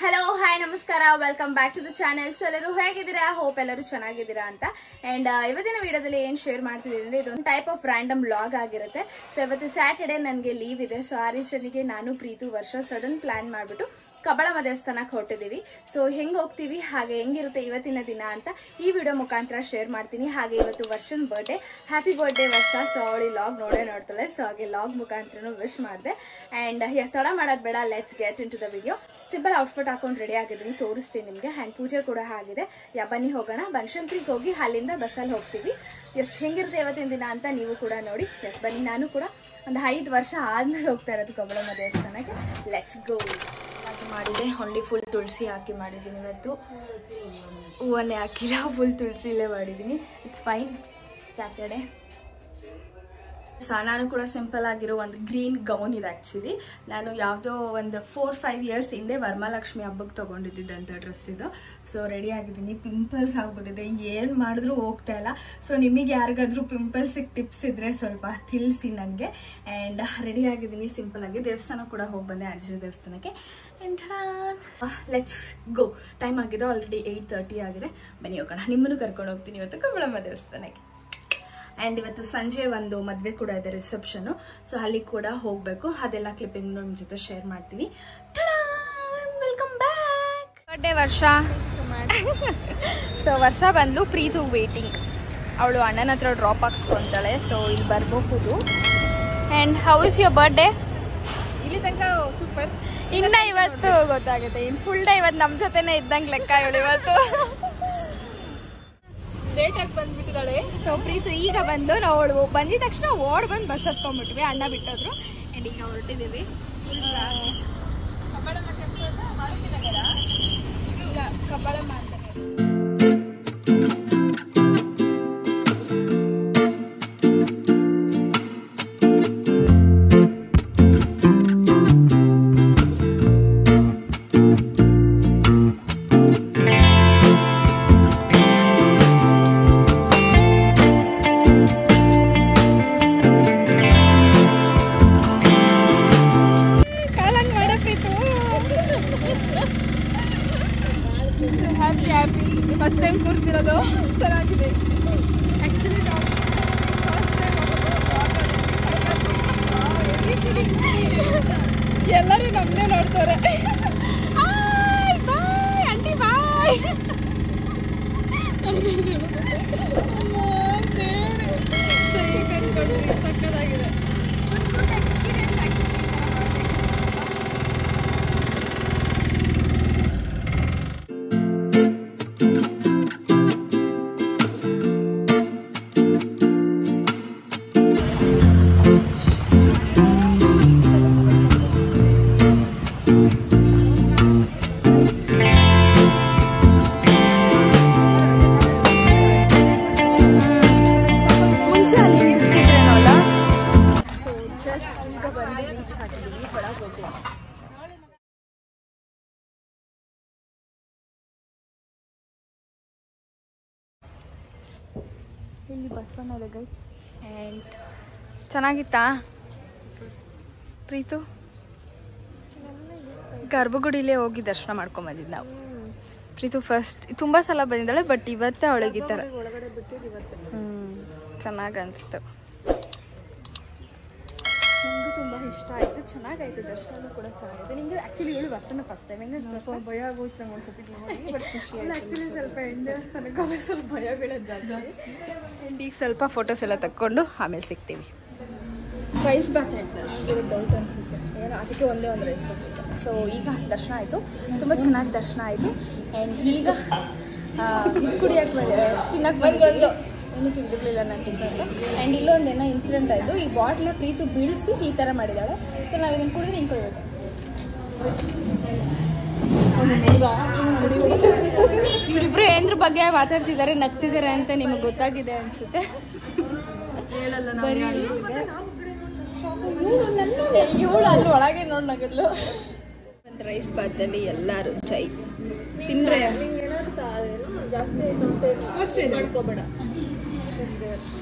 Hello hi ನಮಸ್ಕಾರ welcome back to the channel. So ಎಲ್ಲರೂ ಹೇಗಿದ್ದೀರಾ? ಹೋಪ್ ಎಲ್ಲರೂ ಚೆನ್ನಾಗಿದ್ದೀರಾ ಅಂತ. ಅಂಡ್ ಇವತ್ತಿನ ವಿಡಿಯೋದಲ್ಲಿ ಏನ್ ಶೇರ್ ಮಾಡ್ತಿದ್ದೀನಿ ಅಂದ್ರೆ ಇದೊಂದು ಟೈಪ್ ಆಫ್ ರ್ಯಾಂಡಮ್ ವ್ಲಾಗ್ ಆಗಿರುತ್ತೆ. ಸೊ ಇವತ್ತು ಸ್ಯಾಟರ್ಡೆ ನನಗೆ ಲೀವ್ ಇದೆ. ಸೊ ಆ ರೀಸನ್ಗೆ ನಾನು ಪ್ರೀತು ವರ್ಷ ಸಡನ್ ಪ್ಲಾನ್ ಮಾಡ್ಬಿಟ್ಟು ಕಬ್ಬಳಮ್ಮ ದೇವಸ್ಥಾನಕ್ಕೆ ಹೊರಟಿದೀವಿ. ಸೊ ಹೆಂಗ್ ಹೋಗ್ತೀವಿ ಹಾಗೆ ಹೆಂಗಿರುತ್ತೆ ಇವತ್ತಿನ ದಿನ ಅಂತ ಈ ವಿಡಿಯೋ ಮುಖಾಂತರ ಶೇರ್ ಮಾಡ್ತೀನಿ. ಹಾಗೆ ಇವತ್ತು ವರ್ಷನ್ birthday, happy birthday Varsha. So ಅವಳಿ ಲಾಗ್ ನೋಡ್ತಾಳೆ. ಸೊ ಹಾಗೆ ಲಾಗ್ ಮುಖಾಂತರ ವಿಶ್ ಮಾಡಿದೆ. ಅಂಡ್ ತಡ ಮಾಡೋದ್ ಬೇಡ, let's get into the video. Simple outfit ಹಾಕೊಂಡು ರೆಡಿ ಆಗಿದ್ದೀನಿ, ತೋರಿಸ್ತೀನಿ ನಿಮ್ಗೆ. ಅಂಡ್ ಪೂಜೆ ಕೂಡ ಆಗಿದೆ. ಬನ್ನಿ ಹೋಗೋಣ. ಬನಶಂಕರಿಗೆ ಹೋಗಿ ಅಲ್ಲಿಂದ ಬಸ್ಸಲ್ಲಿ ಹೋಗ್ತೀವಿ. ಎಸ್ ಹೆಂಗಿರುತ್ತೆ ಇವತ್ತಿನ ದಿನ ಅಂತ ನೀವು ಕೂಡ ನೋಡಿ. ಎಸ್ ಬನ್ನಿ, ನಾನು ಕೂಡ ಒಂದು 5 ವರ್ಷ ಆದ್ಮೇಲೆ ಹೋಗ್ತಾ ಇರೋದು ಕಬ್ಬಳಮ್ಮ ದೇವಸ್ಥಾನಕ್ಕೆ. Let's go. ಮಾಡಿದೆ ಓನ್ಲಿ ಫುಲ್ ತುಳಸಿ ಹಾಕಿ ಮಾಡಿದ್ದೀನಿ ಇವತ್ತು. ಹೂವನ್ನೇ ಹಾಕಿಲ್ಲ, ಫುಲ್ ತುಳಸಿಲೇ ಮಾಡಿದ್ದೀನಿ. It's fine, Saturday. ನಾನು ಕೂಡ ಸಿಂಪಲ್ ಆಗಿರೋ ಒಂದು ಗ್ರೀನ್ ಗೌನ್ ಇದೆ. ಆ್ಯಕ್ಚುಲಿ ನಾನು ಯಾವುದೋ ಒಂದು 4-5 ಇಯರ್ಸ್ ಹಿಂದೆ ವರಮಹಾಲಕ್ಷ್ಮಿ ಹಬ್ಬಕ್ಕೆ ತೊಗೊಂಡಿದ್ದಂಥ ಡ್ರೆಸ್ ಇದು. ಸೊ ರೆಡಿ ಆಗಿದ್ದೀನಿ. ಪಿಂಪಲ್ಸ್ ಆಗ್ಬಿಟ್ಟಿದೆ, ಏನು ಮಾಡಿದ್ರೂ ಹೋಗ್ತಾ ಇಲ್ಲ. ಸೊ ನಿಮಗೆ ಯಾರಿಗಾದ್ರೂ ಪಿಂಪಲ್ಸಿಗೆ ಟಿಪ್ಸ್ ಇದ್ದರೆ ಸ್ವಲ್ಪ ತಿಳಿಸಿ ನನಗೆ. ಆ್ಯಂಡ್ ರೆಡಿ ಆಗಿದ್ದೀನಿ ಸಿಂಪಲ್ ಆಗಿ. ದೇವಸ್ಥಾನ ಕೂಡ ಹೋಗಿ ಬಂದೆ, ಆಂಜನೇಯ ದೇವಸ್ಥಾನಕ್ಕೆ. Let's go. ಟೈಮ್ ಆಗಿದೆ ಆಲ್ರೆಡಿ 8:30 ಆಗಿದೆ. ಬನ್ನಿ ಹೋಗೋಣ. ನಿಮ್ಮನ್ನು ಕರ್ಕೊಂಡು ಹೋಗ್ತೀನಿ ಇವತ್ತು ಕಬ್ಬಳಮ್ಮ ದೇವಸ್ಥಾನಕ್ಕೆ. ಆ್ಯಂಡ್ ಇವತ್ತು ಸಂಜೆ ಒಂದು ಮದುವೆ ಕೂಡ ಇದೆ, ರಿಸೆಪ್ಷನು. ಸೊ ಅಲ್ಲಿ ಕೂಡ ಹೋಗಬೇಕು. ಅದೆಲ್ಲ ಕ್ಲಿಪ್ಪಿಂಗ್ ನಿಮ್ಮ ಜೊತೆ ಶೇರ್ ಮಾಡ್ತೀನಿ. Welcome back. Birthday Varsha. So ವರ್ಷ ಬಂದು ಪ್ರೀತು ವೇಟಿಂಗ್. ಅವಳು ಅಣ್ಣನ ಹತ್ರ ಡ್ರಾಪ್ ಹಾಕ್ಸ್ಕೊಂತಾಳೆ. ಸೊ ಇಲ್ಲಿ ಬರಬಹುದು. And how is your birthday? ಇಲ್ಲಿ ತನಕ ಸೂಪರ್. ಇನ್ನ ಇವತ್ತು ಗೊತ್ತಾಗುತ್ತೆ. ಇನ್ನು ಫುಲ್ ಡೇ ಇವತ್ತು ನಮ್ಮ ಜೊತೆನೇ ಇದ್ದಂಗೆ ಲೆಕ್ಕ ಇವಳು ಇವತ್ತು. ಲೇಟ್ ಆಗಿ ಬಂದ್ಬಿಟ್ಟಿದ್ದಾಳೆ. ಸೊ ಪ್ರೀತು ಈಗ ಬಂದು ನಾವು ಅವಳು ಬಂದಿದ ತಕ್ಷಣ ಓಡ್ ಬಂದು ಬಸ್ ಹತ್ಕೊಂಡ್ಬಿಟ್ವಿ. ಅಣ್ಣ ಬಿಟ್ಟೋದ್ರು. ಆ್ಯಂಡ್ ಈಗ ಹೊರಟಿದ್ದೀವಿ. ಕಬ್ಬಳಮ್ಮ ಟೆಂಪಲ್ ಮಾರುತಿ ನಗರ. ಇಲ್ಲ, ಕಬ್ಬಳಮ್ಮ ಅಂತ. ಹ್ಯಾಪಿ ಫಸ್ಟ್ ಟೈಮ್ ಕೂರ್ತಿರೋದು. ಚೆನ್ನಾಗಿದೆ. ಆ್ಯಕ್ಚುಲಿ ಎಲ್ಲರೂ ನಮ್ಮನ್ನೇ ನೋಡ್ತಾರೆ. Bye aunty, bye. ಸಕ್ಕದಾಗಿದೆ. ಈಗ ಬಂದು ರೀಚ್ ಆಗಿದ್ದೀವಿ. ಒಳಗೆ ಹೋಗುವ. ಇಲ್ಲಿ ಬಸವಣ್ಣ ಇದೆ ಗೈಸ್. ಆ್ಯಂಡ್ ಚೆನ್ನಾಗಿತ್ತಾ ಪ್ರೀತು? ಗರ್ಭಗುಡಿಲೇ ಹೋಗಿ ದರ್ಶನ ಮಾಡ್ಕೊಂಬಂದಿದ್ದು ನಾವು. ಪ್ರೀತು ಫಸ್ಟ್ ತುಂಬ ಸಲ ಬಂದಿದ್ದಾಳೆ, ಬಟ್ ಇವತ್ತೇ ಅವಳಿಗೆ ಈ ಥರ ಚೆನ್ನಾಗಿ ಅನಿಸ್ತು. ನನಗೂ ತುಂಬ ಇಷ್ಟ ಆಯಿತು, ಚೆನ್ನಾಗಾಯಿತು. ದರ್ಶನ ಕೂಡ ಚೆನ್ನಾಗಿದೆ. ನಿಮಗೆ ಆ್ಯಕ್ಚುಲಿ ಹೇಳಿ ವರ್ಷನ ಫಸ್ಟ್ ಟೈಮ್ ಹೆಂಗೆ ಸ್ವಲ್ಪ ಭಯ ಆಗೋಯ್ತು ನಂಗೆ ಒಂದ್ಸತಿ ನೋಡಿ, ಬಟ್ ಖುಷಿ ಆಯ್ತು. ಆ್ಯಕ್ಚುಲಿ ಸ್ವಲ್ಪ ದೇವಸ್ಥಾನಕ್ಕೆ ಹೋಗಿ ಸ್ವಲ್ಪ ಭಯ ಬೀಳೋದು ಜಾಸ್ತಿ. ಆ್ಯಂಡ್ ಈಗ ಸ್ವಲ್ಪ ಫೋಟೋಸ್ ಎಲ್ಲ ತಕ್ಕೊಂಡು ಆಮೇಲೆ ಸಿಗ್ತೀವಿ. ರೈಸ್ ಬಾತ್ ಹೇಳ್ತಾರೆ, ಡೌಟ್ ಅನಿಸುತ್ತೆ ಏನೋ, ಅದಕ್ಕೆ ಒಂದೇ ಒಂದು ರೈಸ್ ಬಾತ್ ಇತ್ತು. ಸೊ ಈಗ ದರ್ಶನ ಆಯಿತು, ತುಂಬ ಚೆನ್ನಾಗಿ ದರ್ಶನ ಆಯಿತು. ಆ್ಯಂಡ್ ಈಗ ಇದು ಕುಡಿಯೋಕ್ಕೆ ತಿನ್ನಕ್ಕೆ ಬಂದು ಏನೂ ತಿಂದಿರಲಿಲ್ಲ ನಾನು ಟಿಫನ್. ಆ್ಯಂಡ್ ಇಲ್ಲೊಂದು ಏನೋ ಇನ್ಸಿಡೆಂಟ್ ಆಯಿತು. ಈ ಬಾಟ್ಲ ಪ್ರೀತು ಬೀಳಿಸಿ ಈ ಥರ ಮಾಡಿದ್ದಾಳೆ. ಸೊ ನಾವು ಇದನ್ನು ಕುಡಿದ್ರೆ ಹಿಂಗೆ ಕೊಡಬೇಕು. ಇವರಿಬ್ರು ಏನ್ರ ಬಗ್ಗೆ ಮಾತಾಡ್ತಿದ್ದಾರೆ, ನಗ್ತಿದ್ದಾರೆ ಅಂತ ನಿಮಗೆ ಗೊತ್ತಾಗಿದೆ ಅನಿಸುತ್ತೆ. ಇವಳು ಅಲ್ಲಿ ಒಳಗೆ ನೋಡಿ ನಗದ್ಲು. ಒಂದು ರೈಸ್ ಬಾತಲ್ಲಿ ಎಲ್ಲರೂ ಚೈ ತಿನ್ರೆ ಜಾಸ್ತಿ ಮಾಡ್ಕೋಬೇಡ.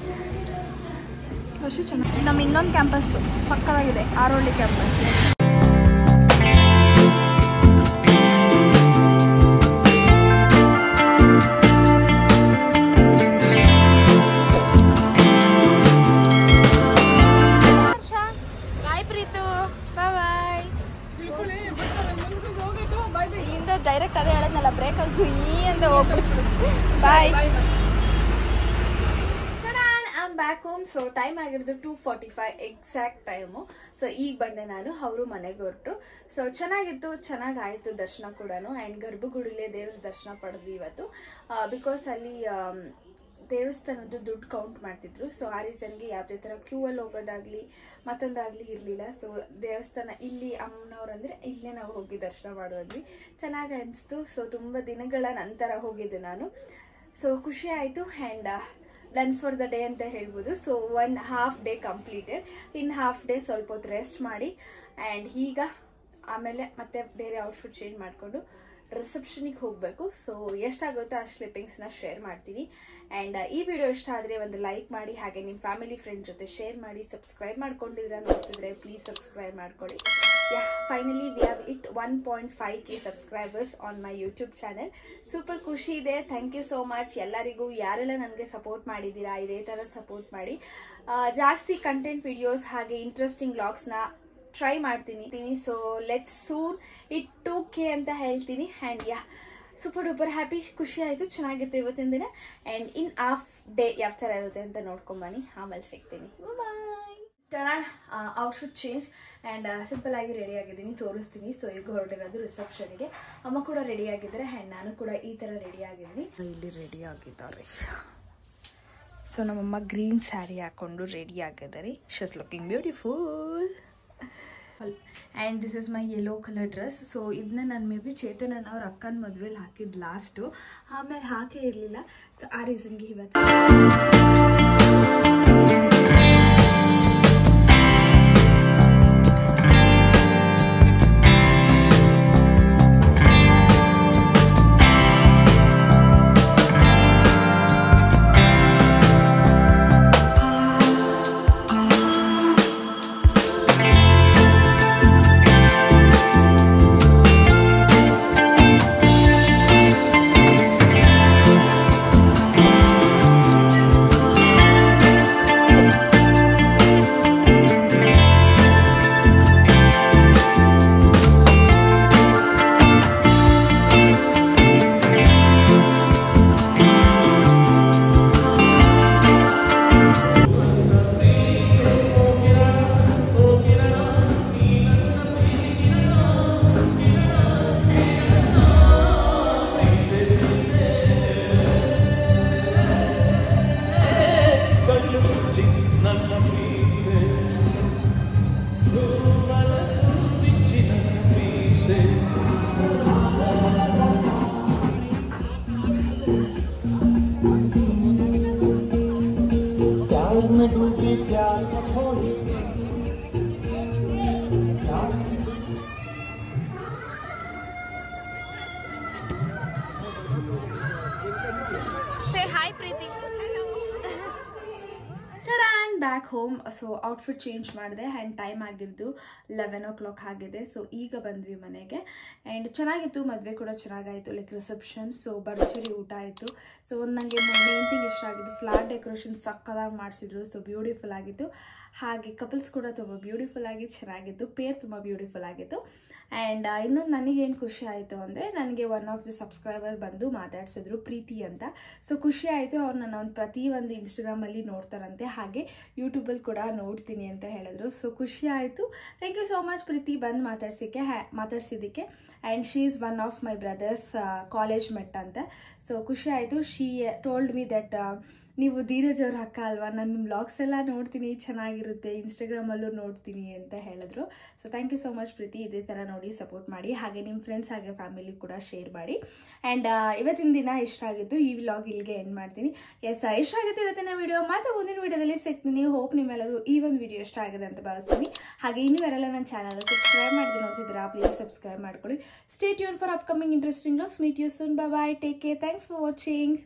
ವರ್ಷ ಚೆನ್ನಾಗಿ. ನಮ್ಮ ಇನ್ನೊಂದು ಕ್ಯಾಂಪಸ್ ಸಕ್ಕತ್ತಾಗಿದೆ, ಆರೋಳ್ಳಿ ಕ್ಯಾಂಪಸ್. ಡೈರೆಕ್ಟ್ ಅದೇ ಹೇಳದ್ನಲ್ಲ ಬ್ರೇಕಲ್ಲಿ ಈ ಅಂತ ಹೋಗ್ಬಿಟ್ಟು bye. Back home. So time ಆಗಿರೋದು 2:45 ಎಕ್ಸಾಕ್ಟ್ ಟೈಮು. ಸೊ ಈಗ ಬಂದೆ ನಾನು, ಅವರು ಮನೆಗೆ ಹೊರಟು. ಸೊ ಚೆನ್ನಾಗಿತ್ತು, ಚೆನ್ನಾಗಾಯಿತು ದರ್ಶನ ಕೂಡ. ಆ್ಯಂಡ್ ಗರ್ಭಗುಡಿಲೇ ದೇವ್ರ ದರ್ಶನ ಪಡೆದ್ವಿ ಇವತ್ತು. ಬಿಕಾಸ್ ಅಲ್ಲಿ ದೇವಸ್ಥಾನದ್ದು ದುಡ್ಡು ಕೌಂಟ್ ಮಾಡ್ತಿದ್ರು. ಸೊ ಆ ರೀಸನ್ಗೆ ಯಾವುದೇ ಥರ ಕ್ಯೂ ಅಲ್ಲಿ ಹೋಗೋದಾಗ್ಲಿ ಮತ್ತೊಂದಾಗಲಿ ಇರಲಿಲ್ಲ. ಸೊ ದೇವಸ್ಥಾನ ಇಲ್ಲಿ ಅಮ್ಮನವ್ರು ಅಂದರೆ ಇಲ್ಲೇ ನಾವು ಹೋಗಿ ದರ್ಶನ ಮಾಡೋದ್ವಿ. ಚೆನ್ನಾಗಿ ಅನಿಸ್ತು. ಸೊ ತುಂಬ ದಿನಗಳ ನಂತರ ಹೋಗಿದ್ದು ನಾನು. ಸೊ ಖುಷಿ ಆಯಿತು. And done for the day ಅಂತ ಹೇಳ್ಬೋದು. So 1/2 day completed. In half day ಸ್ವಲ್ಪ ಹೊತ್ತು ರೆಸ್ಟ್ ಮಾಡಿ ಆ್ಯಂಡ್ ಈಗ ಆಮೇಲೆ ಮತ್ತೆ ಬೇರೆ ಔಟ್ಫಿಟ್ ಚೇಂಜ್ ಮಾಡಿಕೊಂಡು ರಿಸೆಪ್ಷನಿಗೆ ಹೋಗಬೇಕು. ಸೊ ಎಷ್ಟಾಗುತ್ತೋ ಅಷ್ಟು ಕ್ಲಿಪ್ಪಿಂಗ್ಸ್ನ ಶೇರ್ ಮಾಡ್ತೀನಿ. ಆ್ಯಂಡ್ ಈ ವಿಡಿಯೋ ಇಷ್ಟ ಆದರೆ ಒಂದು ಲೈಕ್ ಮಾಡಿ, ಹಾಗೆ ನಿಮ್ಮ ಫ್ಯಾಮಿಲಿ ಫ್ರೆಂಡ್ ಜೊತೆ ಶೇರ್ ಮಾಡಿ. ಸಬ್ಸ್ಕ್ರೈಬ್ ಮಾಡ್ಕೊಂಡಿದ್ರೆ ನೋಡ್ತಿದ್ರೆ ಪ್ಲೀಸ್ ಸಬ್ಸ್ಕ್ರೈಬ್ ಮಾಡ್ಕೊಳ್ಳಿ. Finally we have it 1.5K subscribers on my YouTube channel. Super ಖುಷಿ ಇದೆ. ಥ್ಯಾಂಕ್ ಯು ಸೋ ಮಚ್ ಎಲ್ಲರಿಗೂ. ಯಾರೆಲ್ಲ ನನಗೆ ಸಪೋರ್ಟ್ ಮಾಡಿದ್ದೀರಾ ಇದೇ ಥರ ಸಪೋರ್ಟ್ ಮಾಡಿ. ಜಾಸ್ತಿ ಕಂಟೆಂಟ್ ವಿಡಿಯೋಸ್ ಹಾಗೆ ಇಂಟ್ರೆಸ್ಟಿಂಗ್ ವ್ಲಾಗ್ಸ್ನ ಟ್ರೈ ಮಾಡ್ತೀನಿ. So let's soon it 2K ಅಂತ ಹೇಳ್ತೀನಿ. ಆ್ಯಂಡ್ ಸೂಪರ್ ಡೂಪರ್ ಹ್ಯಾಪಿ, ಖುಷಿ ಆಯಿತು, ಚೆನ್ನಾಗಿತ್ತು ಇವತ್ತಿನ ದಿನ. ಆ್ಯಂಡ್ ಇನ್ ಹಾಫ್ ಡೇ ಯಾವ ಥರ ಇರುತ್ತೆ ಅಂತ ನೋಡ್ಕೊಂಬನ್ನಿ, ಆಮೇಲೆ ಸಿಗ್ತೀನಿ. Bye. Turn outfit change and simple ಆಗಿ ರೆಡಿ ಆಗಿದ್ದೀನಿ, ತೋರಿಸ್ತೀನಿ. ಸೊ ಈಗ ಹೊರಟಿರೋದು ರಿಸೆಪ್ಷನ್ಗೆ. ಅಮ್ಮ ಕೂಡ ರೆಡಿ ಆಗಿದ್ದಾರೆ ಆ್ಯಂಡ್ ನಾನು ಕೂಡ ಈ ಥರ ರೆಡಿ ಆಗಿದ್ದೀನಿ. ಇಲ್ಲಿ ರೆಡಿ ಆಗಿದ್ದಾರೆ. ಸೊ ನಮ್ಮಮ್ಮ ಗ್ರೀನ್ ಸ್ಯಾರಿ ಹಾಕೊಂಡು ರೆಡಿ ಆಗಿದ್ದಾರೆ. She is looking beautiful. And this is my yellow colour dress. So ಇದನ್ನ ನಾನು ಮೇ ಬಿ ಚೇತನ ಅವ್ರ ಅಕ್ಕನ ಮದುವೆಲಿ ಹಾಕಿದ್ದು ಲಾಸ್ಟು, ಆಮೇಲೆ ಹಾಕೇ ಇರಲಿಲ್ಲ. ಸೊ ಆ ರೀಸನ್ಗೆ ಇವತ್ತು back home. So outfit change ಮಾಡಿದೆ ಆ್ಯಂಡ್ ಟೈಮ್ ಆಗಿದ್ದು 11 o'clock ಆಗಿದೆ. ಸೊ ಈಗ ಬಂದ್ವಿ ಮನೆಗೆ. ಆ್ಯಂಡ್ ಚೆನ್ನಾಗಿತ್ತು, ಮದುವೆ ಕೂಡ ಚೆನ್ನಾಗಾಯಿತು, ಲೈಕ್ ರಿಸೆಪ್ಷನ್. ಸೊ ಭರ್ಜರಿ ಊಟ ಆಯಿತು. ಸೊ ಒಂದು ನನಗೆ ಮೇನ್ ಥಿಂಗ್ ಇಷ್ಟ ಆಗಿದ್ದು, ಫ್ಲಾರ್ ಡೆಕೋರೇಷನ್ ಸಕ್ಕದಾಗಿ ಮಾಡಿಸಿದ್ರು. ಸೊ ಬ್ಯೂಟಿಫುಲ್ ಆಗಿತ್ತು. ಹಾಗೆ ಕಪಲ್ಸ್ ಕೂಡ ತುಂಬ ಬ್ಯೂಟಿಫುಲ್ ಆಗಿ ಚೆನ್ನಾಗಿತ್ತು, ಪೇರ್ ತುಂಬ ಬ್ಯೂಟಿಫುಲ್ ಆಗಿತ್ತು. ಆ್ಯಂಡ್ ಇನ್ನೊಂದು ನನಗೇನು ಖುಷಿ ಆಯಿತು ಅಂದರೆ, ನನಗೆ ಒನ್ ಆಫ್ ದಿ ಸಬ್ಸ್ಕ್ರೈಬರ್ ಬಂದು ಮಾತಾಡ್ಸಿದ್ರು, ಪ್ರೀತಿ ಅಂತ. ಸೊ ಖುಷಿ ಆಯಿತು. ಅವ್ರು ನನ್ನ ಪ್ರತಿಯೊಂದು ಇನ್ಸ್ಟಾಗ್ರಾಮಲ್ಲಿ ನೋಡ್ತಾರಂತೆ, ಹಾಗೆ ಯೂಟ್ಯೂಬಲ್ಲಿ ಕೂಡ ನೋಡ್ತೀನಿ ಅಂತ ಹೇಳಿದ್ರು. ಸೊ ಖುಷಿ ಆಯಿತು. Thank you so much Preethi ಬಂದು ಮಾತಾಡ್ಸಿದ್ದಕ್ಕೆ. And she is one of my brother's college mate ಅಂತ. ಸೊ ಖುಷಿ ಆಯಿತು. ಶೀ ಟೋಲ್ಡ್ ಮಿ ದಟ್ ನೀವು ಧೀರಜ್ ಅವ್ರ ಅಕ್ಕ ಅಲ್ವಾ, ನಾನು ನಿಮ್ಮ ವ್ಲಾಗ್ಸ್ ಎಲ್ಲ ನೋಡ್ತೀನಿ, ಚೆನ್ನಾಗಿರುತ್ತೆ, ಇನ್ಸ್ಟಾಗ್ರಾಮಲ್ಲೂ ನೋಡ್ತೀನಿ ಅಂತ ಹೇಳಿದ್ರು. So thank you so much Preethi. ಇದೇ ಥರ ನೋಡಿ ಸಪೋರ್ಟ್ ಮಾಡಿ, ಹಾಗೆ ನಿಮ್ಮ ಫ್ರೆಂಡ್ಸ್ ಹಾಗೆ ಫ್ಯಾಮಿಲಿ ಕೂಡ ಶೇರ್ ಮಾಡಿ. ಆ್ಯಂಡ್ ಇವತ್ತಿನ ದಿನ ಇಷ್ಟ ಆಗಿತ್ತು. ಈ ವ್ಲಾಗ್ ಇಲ್ಲಿಗೆ ಎಂಡ್ ಮಾಡ್ತೀನಿ. ಇಷ್ಟ ಆಗುತ್ತೆ ಇವತ್ತಿನ ವಿಡಿಯೋ. ಮತ್ತೆ ಮುಂದಿನ ವಿಡಿಯೋದಲ್ಲಿ ಸಿಗ್ತೀನಿ. ಹೋಪ್ ನಿಮ್ಮೆಲ್ಲರೂ ಈ ಒಂದು ವಿಡಿಯೋ ಇಷ್ಟ ಆಗಿದೆ ಅಂತ ಭಾವಿಸ್ತೀನಿ. ಹಾಗೆ ಇನ್ನೂ ಯಾರೆಲ್ಲ ನನ್ನ ಚಾನಲ್ ಸಬ್ಸ್ಕ್ರೈಬ್ ಮಾಡಿದ್ರೆ ನೋಡ್ತಿದ್ದೀರಾ, ಪ್ಲೀಸ್ ಸಬ್ಸ್ಕ್ರೈಬ್ ಮಾಡ್ಕೊಳ್ಳಿ. Stay tune for upcoming interesting vlogs. Meet you soon. Bye bye. Take care. Thanks for watching.